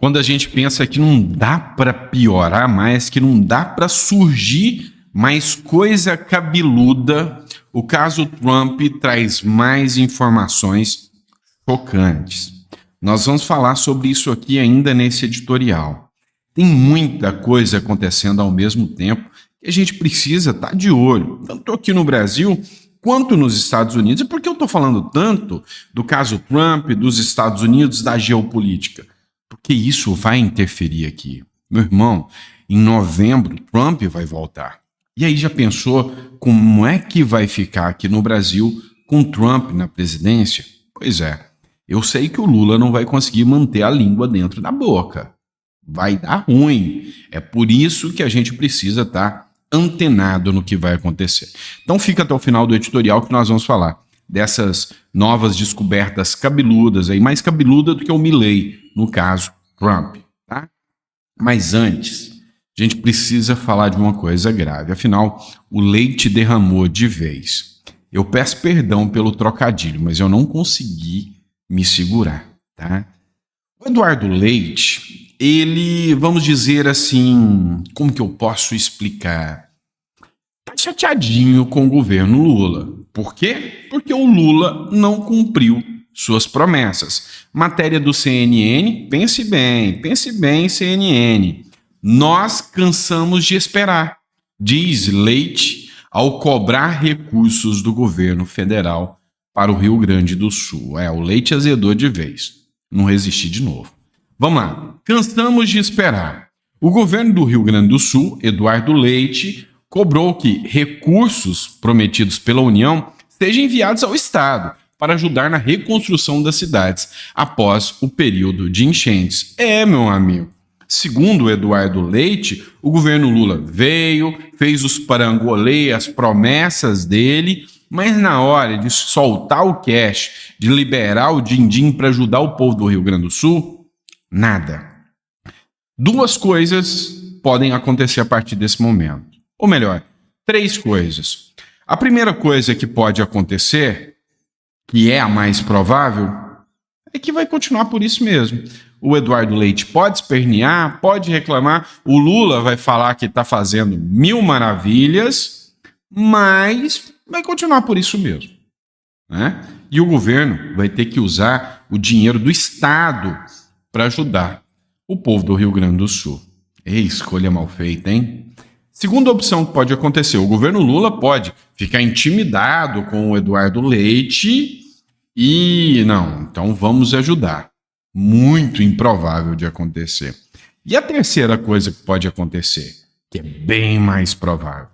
quando a gente pensa que não dá para piorar mais, que não dá para surgir mais coisa cabeluda, o caso Trump traz mais informações chocantes. Nós vamos falar sobre isso aqui ainda nesse editorial. Tem muita coisa acontecendo ao mesmo tempo que a gente precisa estar de olho, tanto aqui no Brasil quanto nos Estados Unidos. E por que eu estou falando tanto do caso Trump, dos Estados Unidos, da geopolítica? Porque isso vai interferir aqui. Meu irmão, em novembro, Trump vai voltar. E aí já pensou como é que vai ficar aqui no Brasil com Trump na presidência? Pois é, eu sei que o Lula não vai conseguir manter a língua dentro da boca. Vai dar ruim. É por isso que a gente precisa estar antenado no que vai acontecer. Então fica até o final do editorial que nós vamos falar dessas novas descobertas cabeludas, aí, mais cabeluda do que o Milley, no caso Trump. Tá? Mas antes, a gente precisa falar de uma coisa grave. Afinal, o leite derramou de vez. Eu peço perdão pelo trocadilho, mas eu não consegui me segurar. Tá? O Eduardo Leite, ele, vamos dizer assim, como que eu posso explicar? Tá chateadinho com o governo Lula. Por quê? Porque o Lula não cumpriu suas promessas. Matéria do CNN, pense bem, CNN. Nós cansamos de esperar, diz Leite, ao cobrar recursos do governo federal para o Rio Grande do Sul. O Leite azedou de vez. Não resisti de novo. Vamos lá. Cansamos de esperar. O governo do Rio Grande do Sul, Eduardo Leite, cobrou que recursos prometidos pela União sejam enviados ao Estado para ajudar na reconstrução das cidades após o período de enchentes. Meu amigo. Segundo Eduardo Leite, o governo Lula veio, fez os parangolê, as promessas dele, mas na hora de soltar o cash, de liberar o din-din para ajudar o povo do Rio Grande do Sul, nada. Duas coisas podem acontecer a partir desse momento. Ou melhor, três coisas. A primeira coisa que pode acontecer, que é a mais provável, é que vai continuar por isso mesmo. O Eduardo Leite pode espernear, pode reclamar, o Lula vai falar que está fazendo mil maravilhas, mas vai continuar por isso mesmo. Né? E o governo vai ter que usar o dinheiro do Estado para ajudar o povo do Rio Grande do Sul. Escolha mal feita, hein? Segunda opção que pode acontecer, o governo Lula pode ficar intimidado com o Eduardo Leite e não, então vamos ajudar. Muito improvável de acontecer. E a terceira coisa que pode acontecer, que é bem mais provável.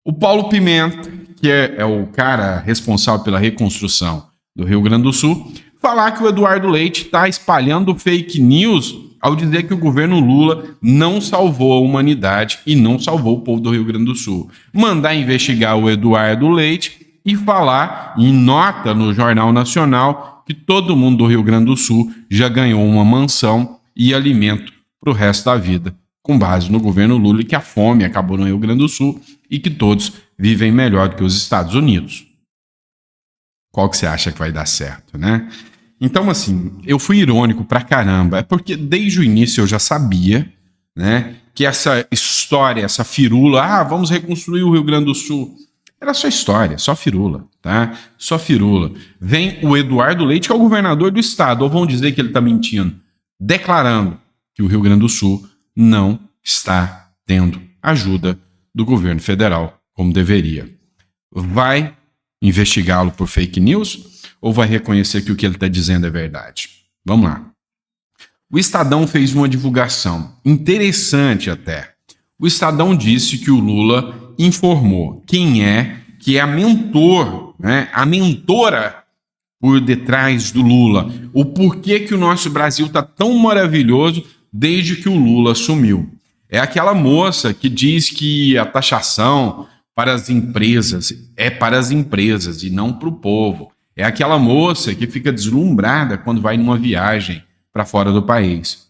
O Paulo Pimenta, que é o cara responsável pela reconstrução do Rio Grande do Sul, falar que o Eduardo Leite está espalhando fake news ao dizer que o governo Lula não salvou a humanidade e não salvou o povo do Rio Grande do Sul. Mandar investigar o Eduardo Leite e falar em nota no Jornal Nacional que todo mundo do Rio Grande do Sul já ganhou uma mansão e alimento para o resto da vida, com base no governo Lula, e que a fome acabou no Rio Grande do Sul e que todos vivem melhor do que os Estados Unidos. Qual que você acha que vai dar certo, né? Então, assim, eu fui irônico pra caramba. É porque desde o início eu já sabia, né, que essa história, essa firula, vamos reconstruir o Rio Grande do Sul, era só história, só firula, tá? Só firula. Vem o Eduardo Leite, que é o governador do estado, ou vão dizer que ele está mentindo, declarando que o Rio Grande do Sul não está tendo ajuda do governo federal, como deveria. Vai investigá-lo por fake news ou vai reconhecer que o que ele está dizendo é verdade? Vamos lá. O Estadão fez uma divulgação interessante até. O Estadão disse que o Lula informou quem é que é a mentora por detrás do Lula. O porquê que o nosso Brasil está tão maravilhoso desde que o Lula assumiu. É aquela moça que diz que a taxação para as empresas é para as empresas e não para o povo. É aquela moça que fica deslumbrada quando vai numa viagem para fora do país.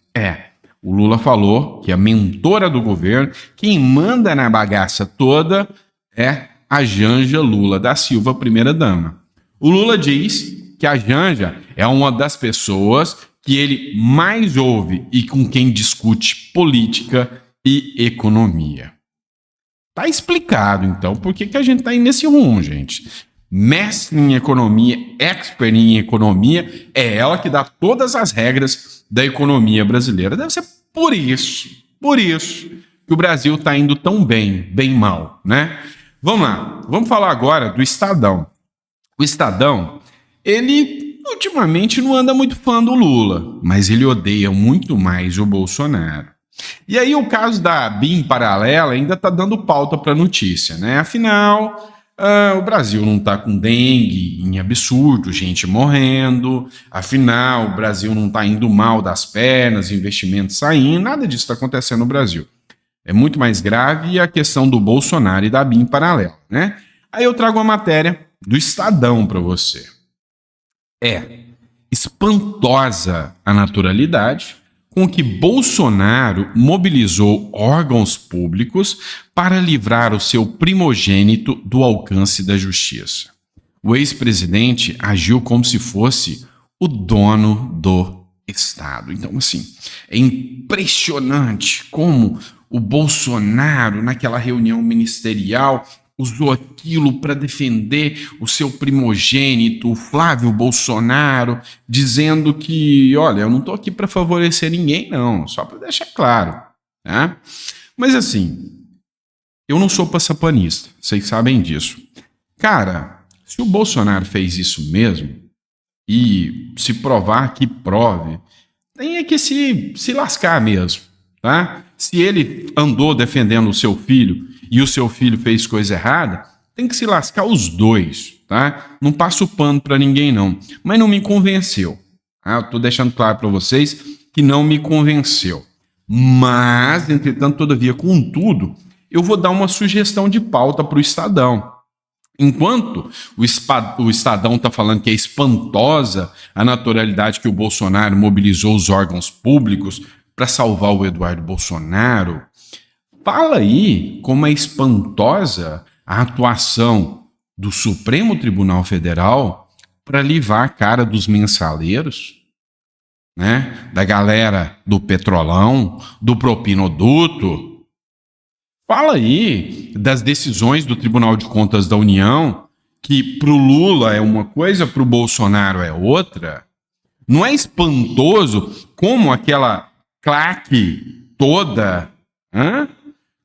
O Lula falou que a mentora do governo, quem manda na bagaça toda, é a Janja Lula da Silva, primeira-dama. O Lula diz que a Janja é uma das pessoas que ele mais ouve e com quem discute política e economia. Tá explicado, então, por que a gente tá indo nesse rumo, gente. Mestre em economia, expert em economia, é ela que dá todas as regras da economia brasileira. Deve ser por isso que o Brasil tá indo tão bem mal, né? Vamos lá, vamos falar agora do Estadão. O Estadão, ele ultimamente não anda muito fã do Lula, mas ele odeia muito mais o Bolsonaro. E aí o caso da BIM paralela ainda está dando pauta para a notícia, né? Afinal, o Brasil não está com dengue em absurdo, gente morrendo. Afinal, o Brasil não está indo mal das pernas, investimentos saindo, nada disso está acontecendo no Brasil. É muito mais grave a questão do Bolsonaro e da BIM paralela, né? Aí eu trago uma matéria do Estadão para você. É espantosa a naturalidade com que Bolsonaro mobilizou órgãos públicos para livrar o seu primogênito do alcance da justiça. O ex-presidente agiu como se fosse o dono do Estado. Então, assim, é impressionante como o Bolsonaro, naquela reunião ministerial, usou aquilo para defender o seu primogênito, o Flávio Bolsonaro, dizendo que, olha, eu não estou aqui para favorecer ninguém, não, só para deixar claro. Tá? Mas assim, eu não sou passapanista, vocês sabem disso. Cara, se o Bolsonaro fez isso mesmo, e se provar que prove, tem é que se lascar mesmo, tá? Se ele andou defendendo o seu filho e o seu filho fez coisa errada, tem que se lascar os dois, tá? Não passo pano para ninguém, não. Mas não me convenceu. Tá? Eu tô deixando claro para vocês que não me convenceu. Mas, entretanto, todavia, contudo, eu vou dar uma sugestão de pauta para o Estadão. Enquanto o Estadão está falando que é espantosa a naturalidade que o Bolsonaro mobilizou os órgãos públicos para salvar o Eduardo Bolsonaro, fala aí como é espantosa a atuação do Supremo Tribunal Federal para livrar a cara dos mensaleiros, né? Da galera do Petrolão, do Propinoduto. Fala aí das decisões do Tribunal de Contas da União, que para o Lula é uma coisa, para o Bolsonaro é outra. Não é espantoso como aquela claque toda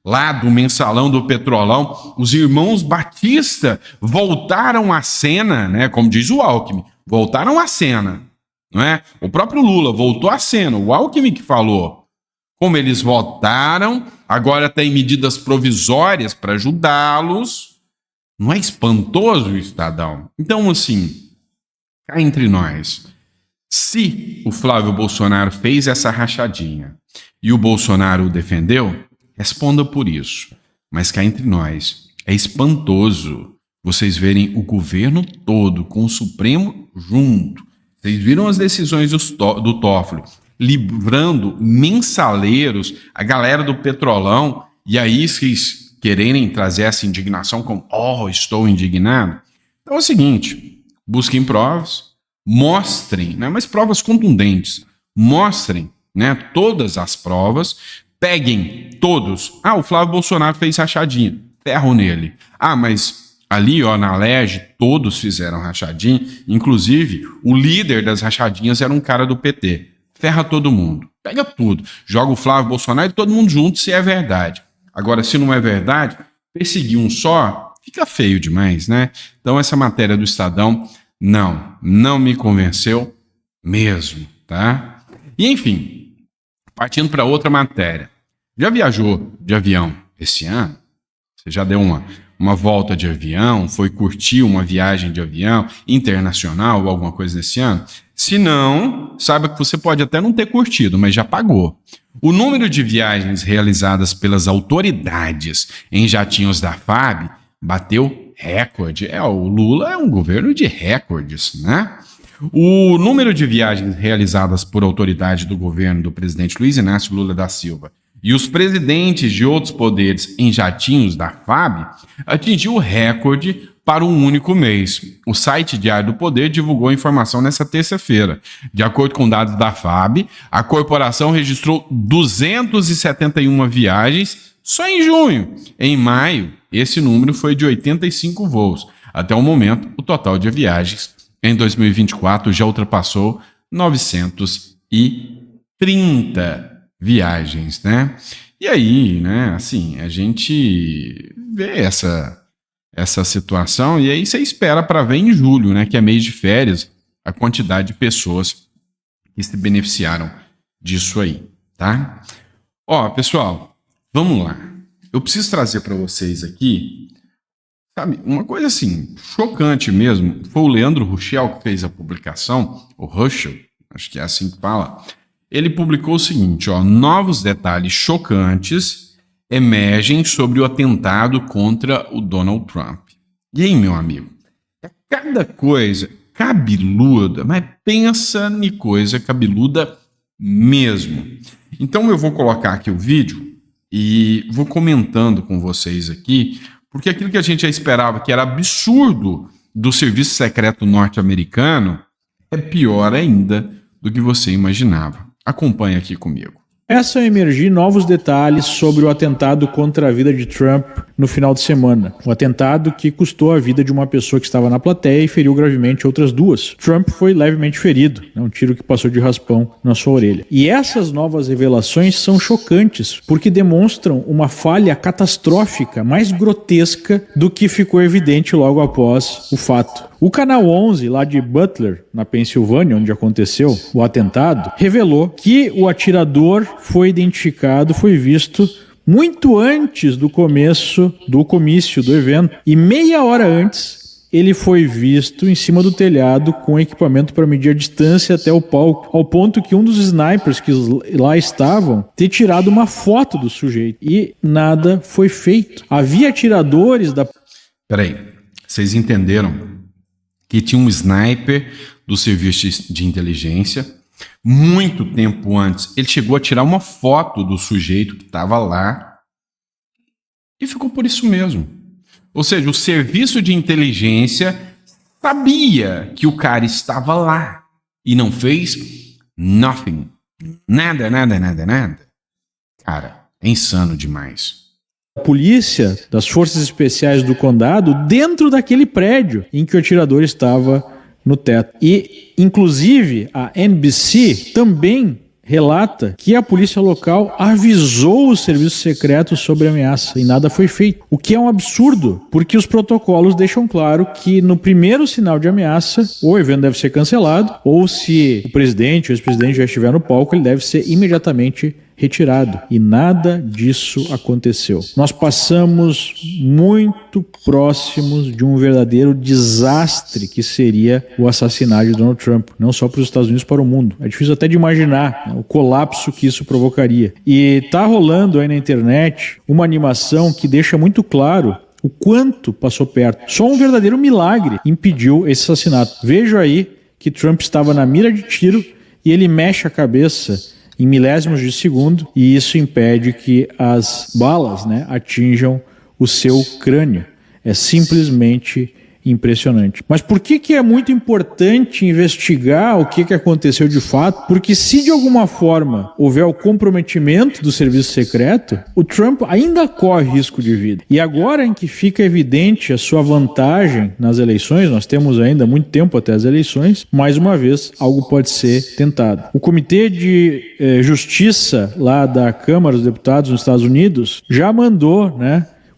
lá do mensalão do Petrolão, os irmãos Batista voltaram à cena, né? Como diz o Alckmin, voltaram à cena. Não é? O próprio Lula voltou à cena, o Alckmin que falou. Como eles votaram, agora tem medidas provisórias para ajudá-los. Não é espantoso o Estadão? Então, assim, cá entre nós, se o Flávio Bolsonaro fez essa rachadinha e o Bolsonaro o defendeu, responda por isso. Mas cá entre nós, é espantoso vocês verem o governo todo com o Supremo junto. Vocês viram as decisões do Toffoli livrando mensaleiros, a galera do Petrolão, e aí vocês quererem trazer essa indignação como, estou indignado. Então é o seguinte, busquem provas, mostrem, né, mas provas contundentes, mostrem, né, todas as provas, peguem todos. O Flávio Bolsonaro fez rachadinha, ferro nele. Mas ali, na Alerj, todos fizeram rachadinha, inclusive o líder das rachadinhas era um cara do PT. Ferra todo mundo, pega tudo, joga o Flávio Bolsonaro e todo mundo junto se é verdade. Agora, se não é verdade, perseguir um só fica feio demais, né? Então essa matéria do Estadão, não me convenceu mesmo, tá? E enfim, partindo para outra matéria. Já viajou de avião esse ano? Você já deu uma volta de avião, foi curtir uma viagem de avião internacional ou alguma coisa nesse ano? Se não, saiba que você pode até não ter curtido, mas já pagou. O número de viagens realizadas pelas autoridades em jatinhos da FAB bateu recorde. O Lula é um governo de recordes, né? O número de viagens realizadas por autoridade do governo do presidente Luiz Inácio Lula da Silva e os presidentes de outros poderes em jatinhos da FAB atingiu o recorde para um único mês. O site Diário do Poder divulgou a informação nesta terça-feira. De acordo com dados da FAB, a corporação registrou 271 viagens só em junho. Em maio, esse número foi de 85 voos. Até o momento, o total de viagens em 2024 já ultrapassou 930 viagens, né? E aí, né, assim, a gente vê essa situação e aí você espera para ver em julho, né, que é mês de férias, a quantidade de pessoas que se beneficiaram disso aí, tá? Ó, pessoal, vamos lá. Eu preciso trazer para vocês aqui, sabe, uma coisa assim, chocante mesmo. Foi o Leandro Ruschel que fez a publicação, o Ruschel, acho que é assim que fala. Ele publicou o seguinte, ó, novos detalhes chocantes emergem sobre o atentado contra o Donald Trump. E aí, meu amigo, é cada coisa cabeluda, mas pensa em coisa cabeluda mesmo. Então eu vou colocar aqui o vídeo e vou comentando com vocês aqui, porque aquilo que a gente já esperava que era absurdo do serviço secreto norte-americano é pior ainda do que você imaginava. Acompanhe aqui comigo. Começam a emergir novos detalhes sobre o atentado contra a vida de Trump no final de semana. O atentado que custou a vida de uma pessoa que estava na plateia e feriu gravemente outras duas. Trump foi levemente ferido, um tiro que passou de raspão na sua orelha. E essas novas revelações são chocantes, porque demonstram uma falha catastrófica mais grotesca do que ficou evidente logo após o fato. O Canal 11, lá de Butler, na Pensilvânia, onde aconteceu o atentado, revelou que o atirador foi identificado, foi visto muito antes do comício do evento. E meia hora antes, ele foi visto em cima do telhado com equipamento para medir a distância até o palco, ao ponto que um dos snipers que lá estavam ter tirado uma foto do sujeito. E nada foi feito. Havia atiradores da... Peraí, vocês entenderam que tinha um sniper do serviço de inteligência, muito tempo antes, ele chegou a tirar uma foto do sujeito que estava lá e ficou por isso mesmo. Ou seja, o serviço de inteligência sabia que o cara estava lá e não fez nothing. Nada. Cara, é insano demais. Polícia, das forças especiais do condado, dentro daquele prédio em que o atirador estava no teto. E, inclusive, a NBC também relata que a polícia local avisou o serviço secreto sobre a ameaça e nada foi feito. O que é um absurdo, porque os protocolos deixam claro que no primeiro sinal de ameaça, ou o evento deve ser cancelado, ou se o presidente ou o ex-presidente já estiver no palco, ele deve ser imediatamente retirado. E nada disso aconteceu. Nós passamos muito próximos de um verdadeiro desastre que seria o assassinato de Donald Trump, não só para os Estados Unidos, para o mundo. É difícil até de imaginar o colapso que isso provocaria. E tá rolando aí na internet uma animação que deixa muito claro o quanto passou perto. Só um verdadeiro milagre impediu esse assassinato. Vejo aí que Trump estava na mira de tiro e ele mexe a cabeça em milésimos de segundo, e isso impede que as balas, atinjam o seu crânio. É simplesmente impressionante. Mas por que é muito importante investigar o que aconteceu de fato? Porque se de alguma forma houver o comprometimento do serviço secreto, o Trump ainda corre risco de vida. E agora em que fica evidente a sua vantagem nas eleições, nós temos ainda muito tempo até as eleições, mais uma vez algo pode ser tentado. O Comitê de Justiça lá da Câmara dos Deputados nos Estados Unidos já mandou,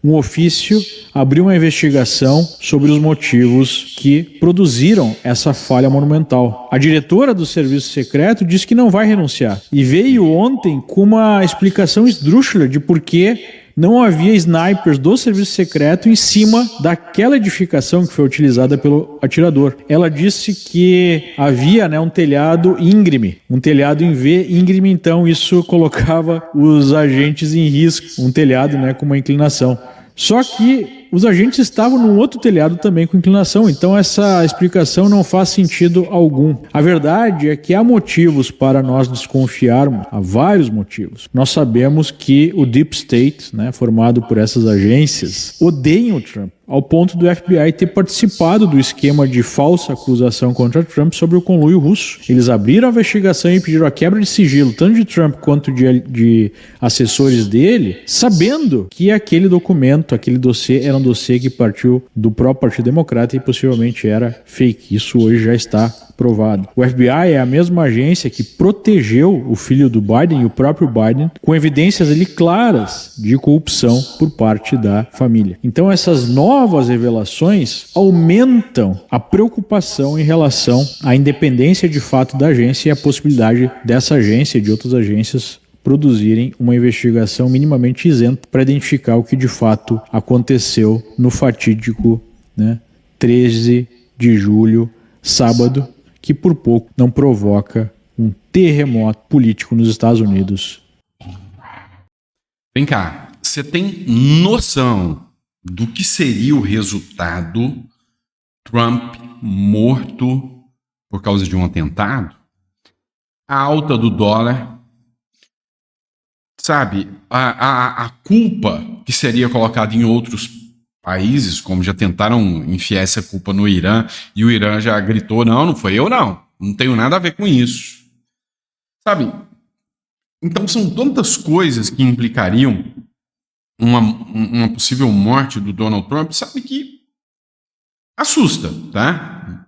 um ofício abriu uma investigação sobre os motivos que produziram essa falha monumental. A diretora do serviço secreto disse que não vai renunciar e veio ontem com uma explicação esdrúxula de por que não havia snipers do serviço secreto em cima daquela edificação que foi utilizada pelo atirador. Ela disse que havia um telhado íngreme, um telhado em V íngreme, então isso colocava os agentes em risco, um telhado com uma inclinação. Só que os agentes estavam num outro telhado também com inclinação, então essa explicação não faz sentido algum. A verdade é que há motivos para nós desconfiarmos, há vários motivos. Nós sabemos que o Deep State, né, formado por essas agências, odeiam o Trump, ao ponto do FBI ter participado do esquema de falsa acusação contra Trump sobre o conluio russo. Eles abriram a investigação e pediram a quebra de sigilo, tanto de Trump quanto de assessores dele, sabendo que aquele documento, aquele dossiê, era um dossiê que partiu do próprio Partido Democrata e possivelmente era fake. Isso hoje já está provado. O FBI é a mesma agência que protegeu o filho do Biden e o próprio Biden com evidências ali claras de corrupção por parte da família. Então essas novas revelações aumentam a preocupação em relação à independência de fato da agência e a possibilidade dessa agência e de outras agências produzirem uma investigação minimamente isenta para identificar o que de fato aconteceu no fatídico, 13 de julho, sábado, que por pouco não provoca um terremoto político nos Estados Unidos. Vem cá, você tem noção do que seria o resultado Trump morto por causa de um atentado? A alta do dólar, sabe, a culpa que seria colocada em outros países, como já tentaram enfiar essa culpa no Irã, e o Irã já gritou, não foi eu não tenho nada a ver com isso. Sabe, então são tantas coisas que implicariam uma possível morte do Donald Trump, sabe, que assusta, tá?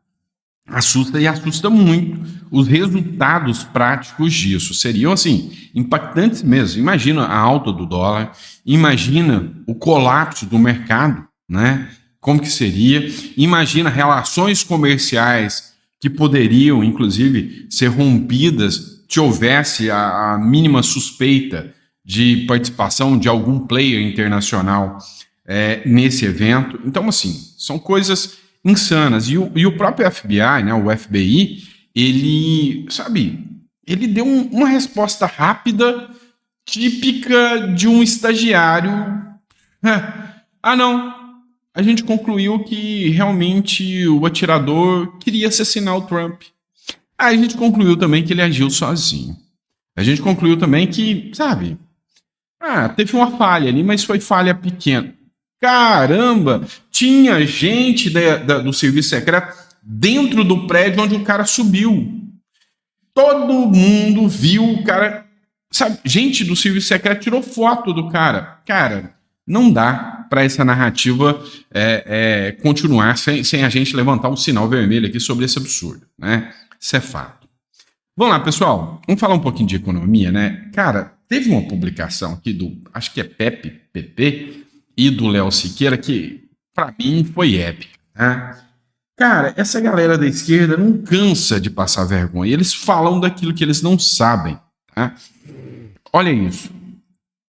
Assusta e assusta muito. Os resultados práticos disso seriam, assim, impactantes mesmo. Imagina a alta do dólar, imagina o colapso do mercado, né? Como que seria? Imagina relações comerciais que poderiam, inclusive, ser rompidas se houvesse a mínima suspeita de participação de algum player internacional nesse evento. Então, assim, são coisas insanas. E o próprio FBI, né, o FBI, ele deu uma resposta rápida, típica de um estagiário. Não, a gente concluiu que realmente o atirador queria assassinar o Trump. A gente concluiu também que ele agiu sozinho. A gente concluiu também que, teve uma falha ali, mas foi falha pequena. Caramba, tinha gente do serviço secreto dentro do prédio onde o cara subiu. Todo mundo viu o cara, gente do serviço secreto tirou foto do cara. Cara, não dá para essa narrativa continuar sem a gente levantar um sinal vermelho aqui sobre esse absurdo, né? Isso é fato. Vamos lá, pessoal, vamos falar um pouquinho de economia, né? Cara, teve uma publicação aqui acho que é PP, e do Léo Siqueira, que para mim foi épica, né? Cara, essa galera da esquerda não cansa de passar vergonha. Eles falam daquilo que eles não sabem, tá? Olha isso.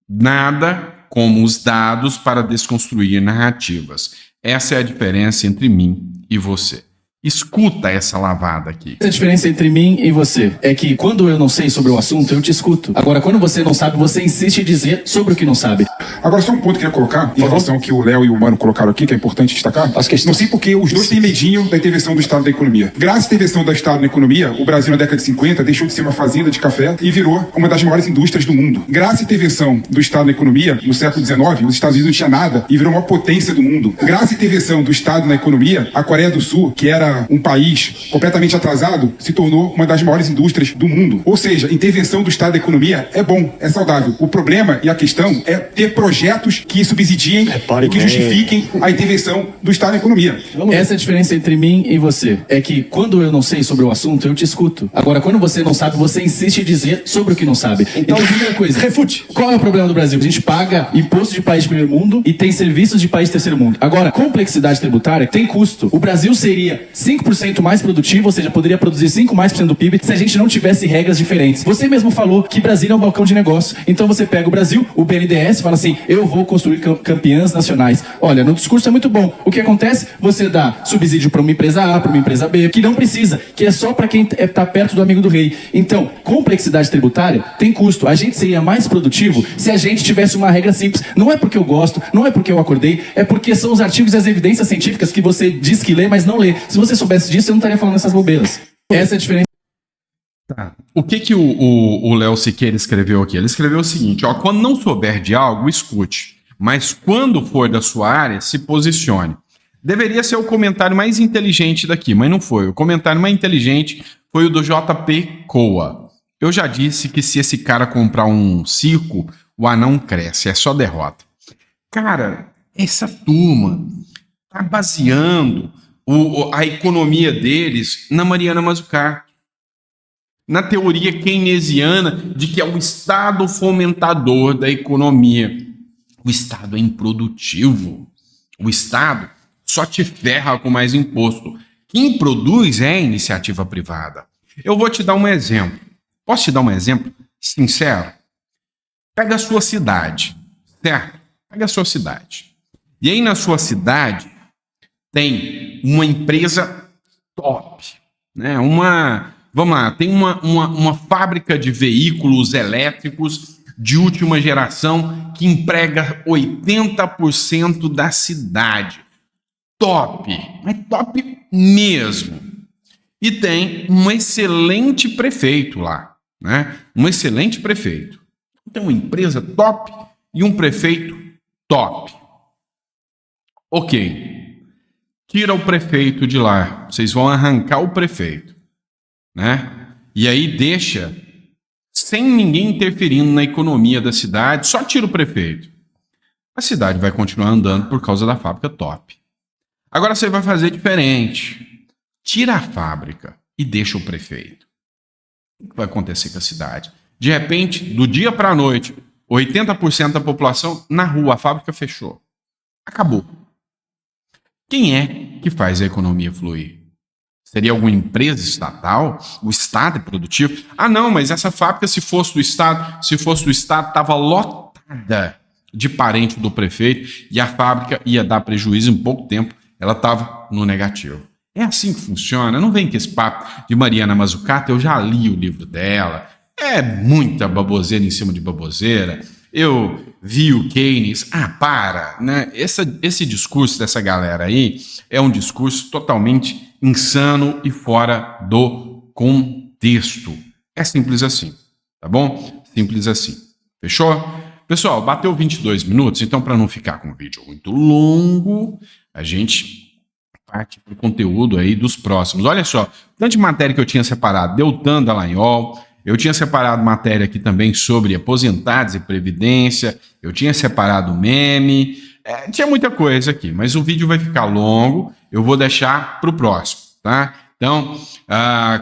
Nada como os dados para desconstruir narrativas. Essa é a diferença entre mim e você. Escuta essa lavada aqui. A diferença entre mim e você é que quando eu não sei sobre o assunto, eu te escuto. Agora, quando você não sabe, você insiste em dizer sobre o que não sabe. Agora, só um ponto que eu queria colocar, em relação ao que o Léo e o Mano colocaram aqui, que é importante destacar. Não sei porque os dois têm medinho da intervenção do Estado na economia. Graças à intervenção do Estado na economia, o Brasil na década de 50 deixou de ser uma fazenda de café e virou uma das maiores indústrias do mundo. Graças à intervenção do Estado na economia, no século XIX, os Estados Unidos não tinha nada e virou uma potência do mundo. Graças à intervenção do Estado na economia, a Coreia do Sul, que era um país completamente atrasado, se tornou uma das maiores indústrias do mundo. Ou seja, intervenção do Estado da economia é bom, é saudável. O problema e a questão é ter projetos que subsidiem e que justifiquem a intervenção do Estado na economia. Essa é a diferença entre mim e você. É que quando eu não sei sobre o assunto, eu te escuto. Agora, quando você não sabe, você insiste em dizer sobre o que não sabe. Então, primeira coisa, refute. Qual é o problema do Brasil? A gente paga imposto de país de primeiro mundo e tem serviços de país de terceiro mundo. Agora, complexidade tributária tem custo. O Brasil seria 5% mais produtivo, ou seja, poderia produzir 5% do PIB se a gente não tivesse regras diferentes. Você mesmo falou que Brasília é um balcão de negócio. Então você pega o Brasil, o BNDES, fala assim, eu vou construir campeãs nacionais. Olha, no discurso é muito bom. O que acontece? Você dá subsídio para uma empresa A, para uma empresa B, que não precisa, que é só para quem está perto do amigo do rei. Então, complexidade tributária tem custo. A gente seria mais produtivo se a gente tivesse uma regra simples. Não é porque eu gosto, não é porque eu acordei, é porque são os artigos e as evidências científicas que você diz que lê, mas não lê. Se você soubesse disso, eu não estaria falando essas bobeiras. Essa é a diferença. Tá. O que o Léo Siqueira escreveu aqui? Ele escreveu o seguinte, ó, quando não souber de algo, escute, mas quando for da sua área, se posicione. Deveria ser o comentário mais inteligente daqui, mas não foi. O comentário mais inteligente foi o do JP Coa. Eu já disse que se esse cara comprar um circo, o anão cresce, é só derrota. Cara, essa turma tá baseando a economia deles na Mariana Mazzucato, na teoria keynesiana de que é o Estado fomentador da economia. O Estado é improdutivo. O Estado só te ferra com mais imposto. Quem produz é a iniciativa privada. Eu vou te dar um exemplo. Posso te dar um exemplo sincero? Pega a sua cidade, certo? Pega a sua cidade. E aí na sua cidade tem uma empresa top, né? Vamos lá, tem uma fábrica de veículos elétricos de última geração que emprega 80% da cidade. Top, mas top mesmo. E tem um excelente prefeito lá, né? Um excelente prefeito. Tem uma empresa top e um prefeito top. Ok. Tira o prefeito de lá. Vocês vão arrancar o prefeito, né? E aí deixa, sem ninguém interferindo na economia da cidade, só tira o prefeito. A cidade vai continuar andando por causa da fábrica top. Agora você vai fazer diferente. Tira a fábrica e deixa o prefeito. O que vai acontecer com a cidade? De repente, do dia para a noite, 80% da população na rua, a fábrica fechou. Acabou. Quem é que faz a economia fluir? Seria alguma empresa estatal? O Estado é produtivo? Ah, não, mas essa fábrica, se fosse do Estado, estava lotada de parente do prefeito e a fábrica ia dar prejuízo em pouco tempo, ela estava no negativo. É assim que funciona. Não vem com esse papo de Mariana Mazzucato, eu já li o livro dela. É muita baboseira em cima de baboseira. Eu vi o Keynes. Ah, para, né? Esse discurso dessa galera aí é um discurso totalmente insano e fora do contexto. É simples assim, tá bom? Simples assim. Fechou? Pessoal, bateu 22 minutos, então para não ficar com um vídeo muito longo, a gente parte para o conteúdo aí dos próximos. Olha só, tanto de matéria que eu tinha separado, Deltan Dallagnol, eu tinha separado matéria aqui também sobre aposentados e previdência, eu tinha separado meme, tinha muita coisa aqui, mas o vídeo vai ficar longo, eu vou deixar para o próximo, tá? Então,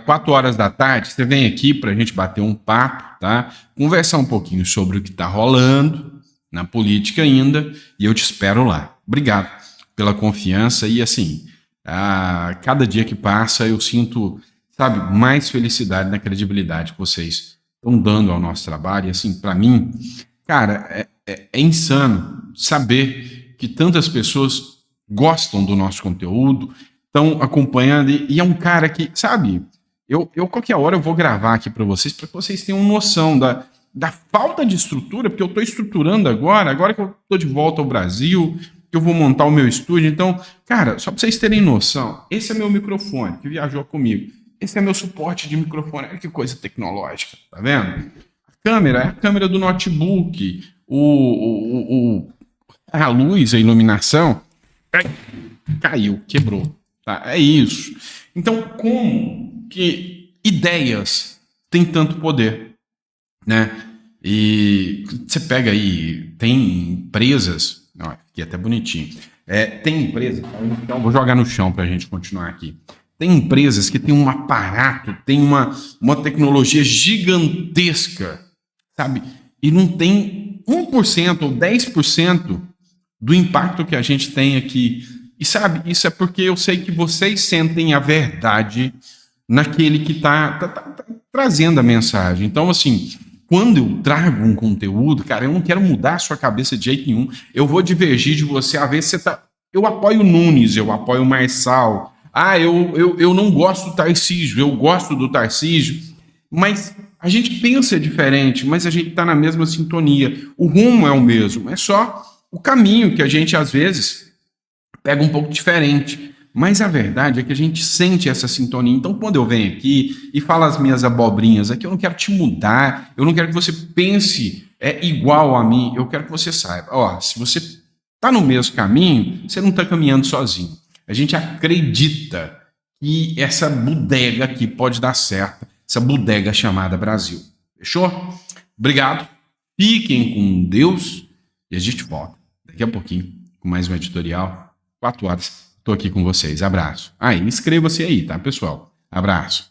4 horas da tarde, você vem aqui para a gente bater um papo, tá? Conversar um pouquinho sobre o que está rolando na política ainda, e eu te espero lá. Obrigado pela confiança e, assim, cada dia que passa eu sinto, sabe, mais felicidade na credibilidade que vocês estão dando ao nosso trabalho. E, assim, para mim, cara, é insano saber que tantas pessoas gostam do nosso conteúdo, estão acompanhando, e é um cara que, sabe, eu qualquer hora eu vou gravar aqui para vocês tenham noção da falta de estrutura, porque eu estou estruturando agora que eu estou de volta ao Brasil, que eu vou montar o meu estúdio. Então, cara, só para vocês terem noção, esse é meu microfone que viajou comigo, esse é meu suporte de microfone, olha que coisa tecnológica, tá vendo? A câmera é a câmera do notebook, a luz, a iluminação, caiu, quebrou. Tá, é isso. Então, como que ideias têm tanto poder, né? E você pega aí, tem empresas, aqui é até bonitinho, tem empresas, então vou jogar no chão para a gente continuar aqui. Tem empresas que têm um aparato, tem uma tecnologia gigantesca, sabe? E não tem 1% ou 10% do impacto que a gente tem aqui. E sabe, isso é porque eu sei que vocês sentem a verdade naquele que tá trazendo a mensagem. Então, assim, quando eu trago um conteúdo, cara, eu não quero mudar a sua cabeça de jeito nenhum. Eu vou divergir de você, a ver se você tá... Eu apoio o Nunes, eu apoio o Marçal. Eu não gosto do Tarcísio, eu gosto do Tarcísio. Mas a gente pensa diferente, mas a gente tá na mesma sintonia. O rumo é o mesmo, é só o caminho que a gente, às vezes, pega um pouco diferente. Mas a verdade é que a gente sente essa sintonia. Então, quando eu venho aqui e falo as minhas abobrinhas aqui, eu não quero te mudar, eu não quero que você pense igual a mim, eu quero que você saiba. Ó, se você está no mesmo caminho, você não está caminhando sozinho. A gente acredita que essa bodega aqui pode dar certo, essa bodega chamada Brasil. Fechou? Obrigado. Fiquem com Deus e a gente volta daqui a pouquinho com mais um editorial. 4 horas. Estou aqui com vocês. Abraço. Inscreva-se aí, tá, pessoal? Abraço.